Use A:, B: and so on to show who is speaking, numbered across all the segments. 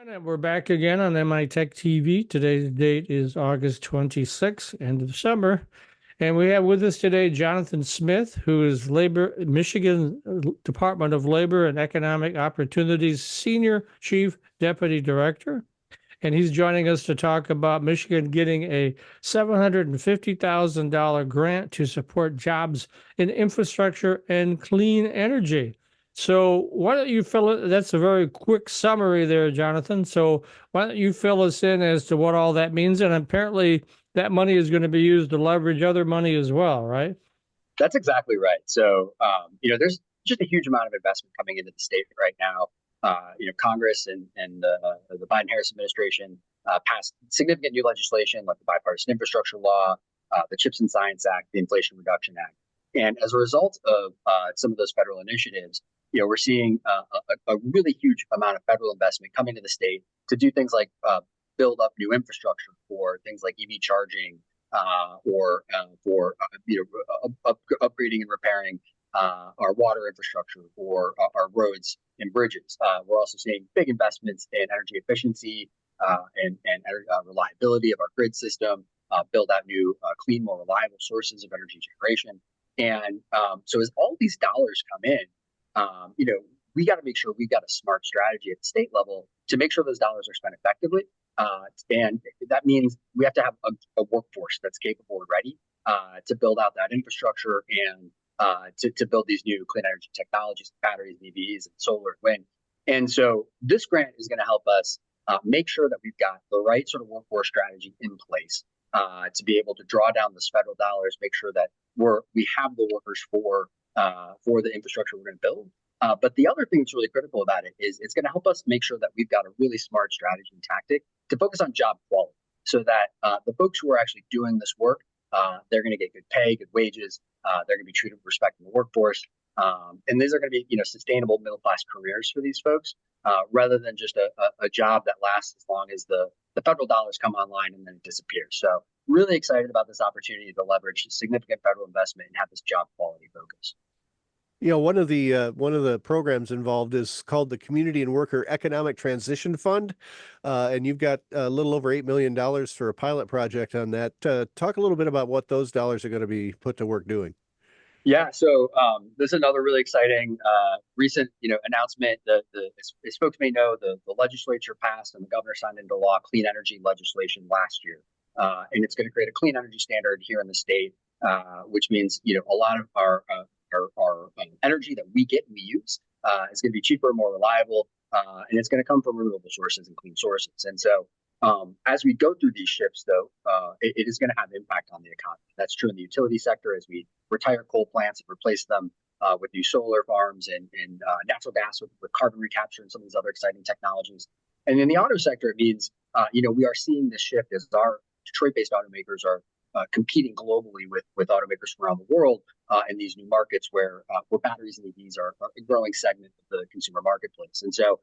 A: And we're back again on MI Tech TV. Today's date is August 26th, end of summer. And we have with us today Jonathan Smith, who is Michigan Department of Labor and Economic Opportunities Senior Chief Deputy Director. And he's joining us to talk about Michigan getting a $750,000 grant to support jobs in infrastructure and clean energy. So why don't you fill it? That's a very quick summary there, Jonathan. So why don't you fill us in as to what all that means? And apparently that money is going to be used to leverage other money as well, right?
B: That's exactly right. So, there's just a huge amount of investment coming into the state right now. Congress and the Biden-Harris administration passed significant new legislation like the bipartisan infrastructure law, the CHIPS and Science Act, the Inflation Reduction Act. And as a result of some of those federal initiatives, we're seeing a really huge amount of federal investment coming to the state to do things like build up new infrastructure for things like EV charging, or for upgrading and repairing our water infrastructure or our roads and bridges. We're also seeing big investments in energy efficiency and reliability of our grid system, build out new, clean, more reliable sources of energy generation. And so as all these dollars come in, we got to make sure we've got a smart strategy at the state level to make sure those dollars are spent effectively. And that means we have to have a workforce that's capable and ready to build out that infrastructure and to build these new clean energy technologies, batteries, EVs, and solar and wind. And so this grant is going to help us make sure that we've got the right sort of workforce strategy in place to be able to draw down this federal dollars, make sure that we have the workers for the infrastructure we're going to build. But the other thing that's really critical about it is it's going to help us make sure that we've got a really smart strategy and tactic to focus on job quality so that the folks who are actually doing this work, they're going to get good pay, good wages. They're going to be treated with respect in the workforce. And these are going to be, sustainable middle class careers for these folks, rather than just a job that lasts as long as the federal dollars come online and then it disappears. So really excited about this opportunity to leverage significant federal investment and have this job quality focus.
C: One of the programs involved is called the Community and Worker Economic Transition Fund, and you've got a little over $8 million for a pilot project on that. Talk a little bit about what those dollars are going to be put to work doing.
B: Yeah, so this is another really exciting recent announcement. As folks may know, the legislature passed and the governor signed into law clean energy legislation last year, and it's going to create a clean energy standard here in the state, which means a lot of our energy that we get and we use is going to be cheaper, more reliable, and it's going to come from renewable sources and clean sources. And so as we go through these shifts, though, it is going to have impact on the economy. That's true in the utility sector as we retire coal plants and replace them with new solar farms and natural gas with carbon recapture and some of these other exciting technologies. And in the auto sector, it means, we are seeing this shift as our Detroit-based automakers are competing globally with automakers from around the world in these new markets where batteries and EVs are a growing segment of the consumer marketplace. And so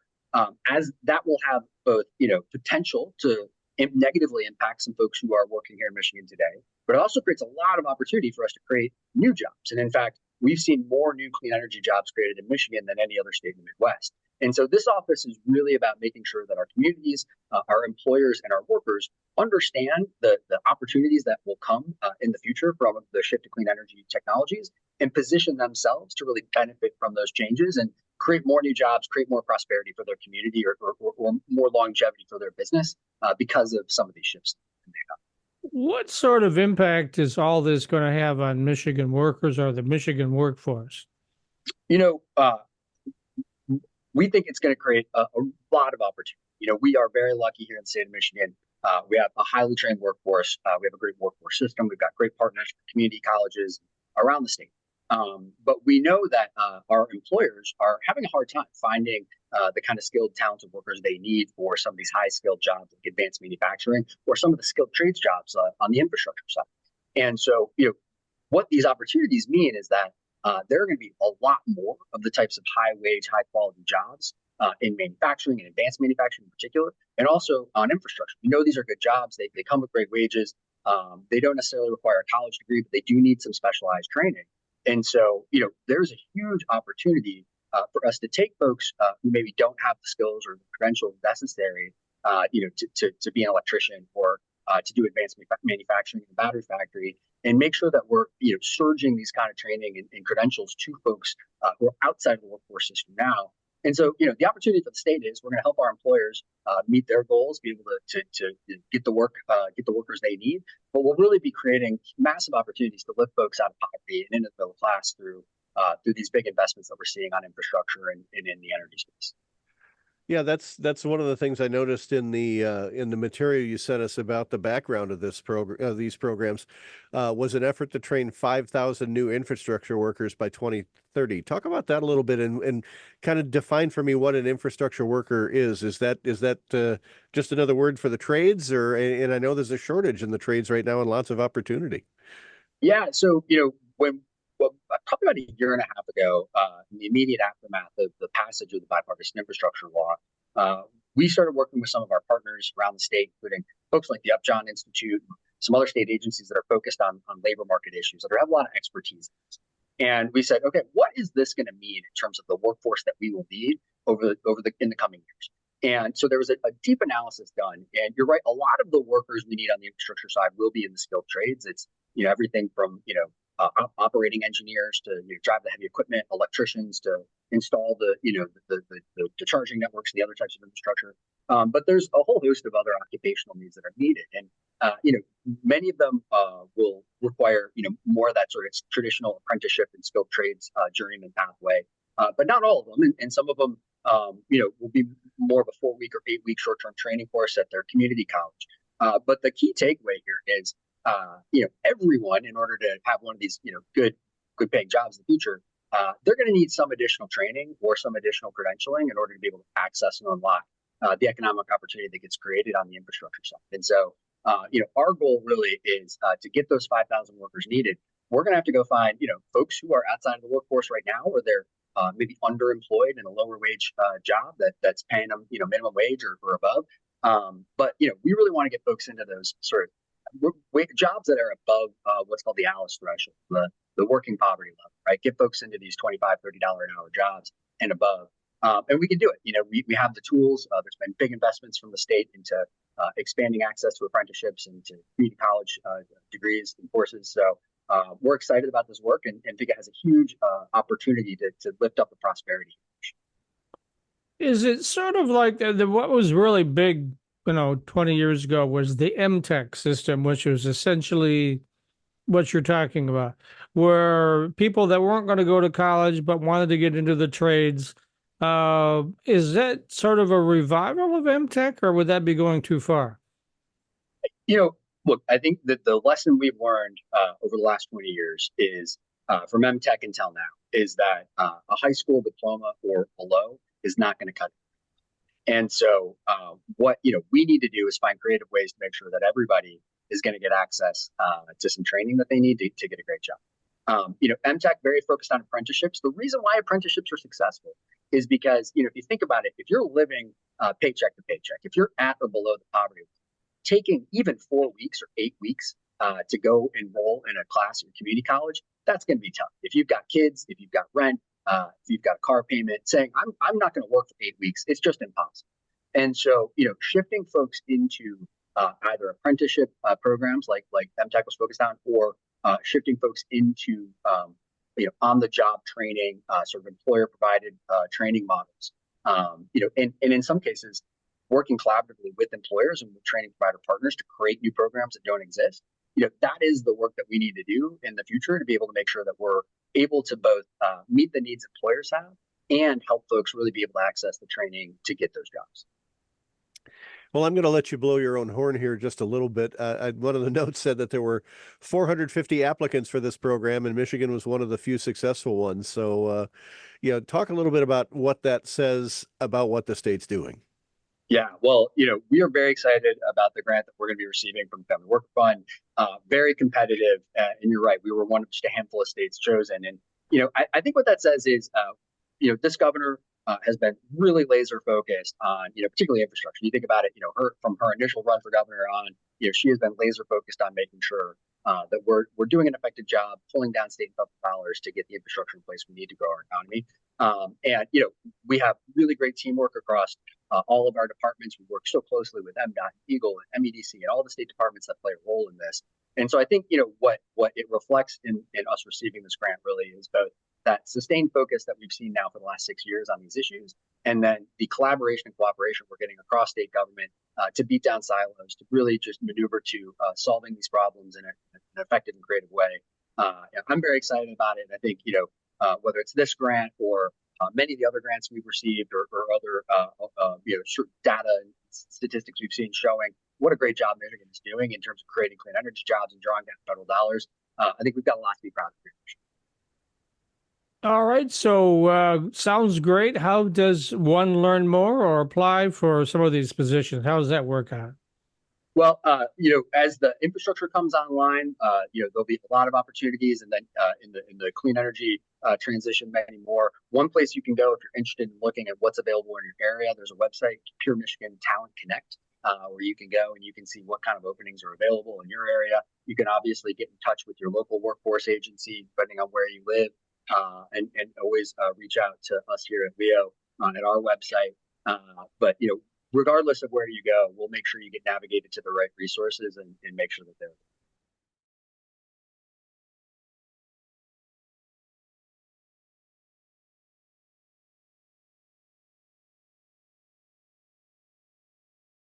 B: as that will have both, potential to negatively impact some folks who are working here in Michigan today, but it also creates a lot of opportunity for us to create new jobs. And in fact, we've seen more new clean energy jobs created in Michigan than any other state in the Midwest. And so this office is really about making sure that our communities, our employers, and our workers understand the opportunities that will come in the future from the shift to clean energy technologies and position themselves to really benefit from those changes and create more new jobs, create more prosperity for their community or more longevity for their business because of some of these shifts in the economy.
A: What sort of impact is all this going to have on Michigan workers or the Michigan workforce?
B: We think it's going to create a lot of opportunity. We are very lucky here in the state of Michigan. We have a highly trained workforce. We have a great workforce system. We've got great partners with community colleges around the state. But we know that our employers are having a hard time finding the kind of skilled, talented workers they need for some of these high-skilled jobs like advanced manufacturing or some of the skilled trades jobs on the infrastructure side. And so, what these opportunities mean is that there are going to be a lot more of the types of high-wage, high-quality jobs in manufacturing and advanced manufacturing in particular, and also on infrastructure. We know these are good jobs. They come with great wages. They don't necessarily require a college degree, but they do need some specialized training. And so, there's a huge opportunity for us to take folks who maybe don't have the skills or the credentials necessary, to be an electrician or to do advanced manufacturing in a battery factory, and make sure that we're surging these kind of training and credentials to folks who are outside of the workforce system now. And so, the opportunity for the state is we're going to help our employers meet their goals, be able to get the workers they need. But we'll really be creating massive opportunities to lift folks out of poverty and into the middle class through these big investments that we're seeing on infrastructure and in the energy space.
C: Yeah, that's one of the things I noticed in the material you sent us about the background of this program, these programs, was an effort to train 5,000 new infrastructure workers by 2030. Talk about that a little bit and kind of define for me what an infrastructure worker is. Is that just another word for the trades, and I know there's a shortage in the trades right now and lots of opportunity.
B: Yeah, so probably about a year and a half ago, in the immediate aftermath of the passage of the bipartisan infrastructure law, we started working with some of our partners around the state, including folks like the Upjohn Institute, some other state agencies that are focused on labor market issues that have a lot of expertise. And we said, okay, what is this going to mean in terms of the workforce that we will need in the coming years? And so there was a deep analysis done. And you're right, a lot of the workers we need on the infrastructure side will be in the skilled trades. It's everything from operating engineers to drive the heavy equipment, electricians to install the charging networks and the other types of infrastructure. But there's a whole host of other occupational needs that are needed, and many of them will require more of that sort of traditional apprenticeship and skilled trades journeyman pathway. But not all of them, and some of them will be more of a 4-week or 8-week short-term training course at their community college. But the key takeaway here is everyone, in order to have one of these, good paying jobs in the future, they're going to need some additional training or some additional credentialing in order to be able to access and unlock the economic opportunity that gets created on the infrastructure side. And so, our goal really is to get those 5,000 workers needed. We're going to have to go find, folks who are outside of the workforce right now, or they're maybe underemployed in a lower wage job that's paying them, minimum wage or above. But we really want to get folks into those sort of jobs that are above what's called the ALICE threshold, the working poverty level, right? Get folks into these $25, $30 an hour jobs and above. And we can do it. We have the tools. There's been big investments from the state into expanding access to apprenticeships and to community college degrees and courses. So we're excited about this work and think it has a huge opportunity to lift up the prosperity.
A: Is it sort of like what was really big 20 years ago was the MTech system, which was essentially what you're talking about, where people that weren't going to go to college but wanted to get into the trades. Is that sort of a revival of MTech, or would that be going too far?
B: Look, I think that the lesson we've learned over the last 20 years is from MTech until now is that a high school diploma or below is not going to cut it. And so what we need to do is find creative ways to make sure that everybody is going to get access to some training that they need to get a great job. MTech very focused on apprenticeships. The reason why apprenticeships are successful is because if you think about it, if you're living paycheck to paycheck, if you're at or below the poverty line, taking even 4 weeks or 8 weeks to go enroll in a class in community college, that's going to be tough. If you've got kids, if you've got rent, if you've got a car payment, saying I'm not going to work for 8 weeks, it's just impossible. And so, shifting folks into either apprenticeship programs like MTech was focused on, or shifting folks into on-the-job training, sort of employer-provided training models. And in some cases, working collaboratively with employers and with training provider partners to create new programs that don't exist. That is the work that we need to do in the future to be able to make sure that we're able to both meet the needs employers have and help folks really be able to access the training to get those jobs.
C: Well, I'm going to let you blow your own horn here just a little bit. One of the notes said that there were 450 applicants for this program, and Michigan was one of the few successful ones. So, talk a little bit about what that says about what the state's doing.
B: Yeah, well, we are very excited about the grant that we're going to be receiving from the Family Work Fund. Very competitive, and you're right, we were one of just a handful of states chosen. And I think what that says is, this governor has been really laser focused on, particularly infrastructure. You think about it, from her initial run for governor on, she has been laser focused on making sure that we're doing an effective job pulling down state and federal dollars to get the infrastructure in place we need to grow our economy. And we have really great teamwork across all of our departments. We work so closely with MDOT, Eagle, and MEDC, and all the state departments that play a role in this. And so I think what it reflects in us receiving this grant really is both that sustained focus that we've seen now for the last 6 years on these issues, and then the collaboration and cooperation we're getting across state government to beat down silos, to really just maneuver to solving these problems in an effective and creative way. I'm very excited about it. And I think, whether it's this grant or many of the other grants we've received or other, data and statistics we've seen showing what a great job Michigan is doing in terms of creating clean energy jobs and drawing down federal dollars. I think we've got a lot to be proud of here.
A: All right. So sounds great. How does one learn more or apply for some of these positions? How does that work out?
B: Well, as the infrastructure comes online, there'll be a lot of opportunities, and then in the clean energy transition, many more. One place you can go if you're interested in looking at what's available in your area, there's a website, Pure Michigan Talent Connect, where you can go and you can see what kind of openings are available in your area. You can obviously get in touch with your local workforce agency, depending on where you live, and always reach out to us here at Leo at our website. But regardless of where you go, we'll make sure you get navigated to the right resources and make sure that they're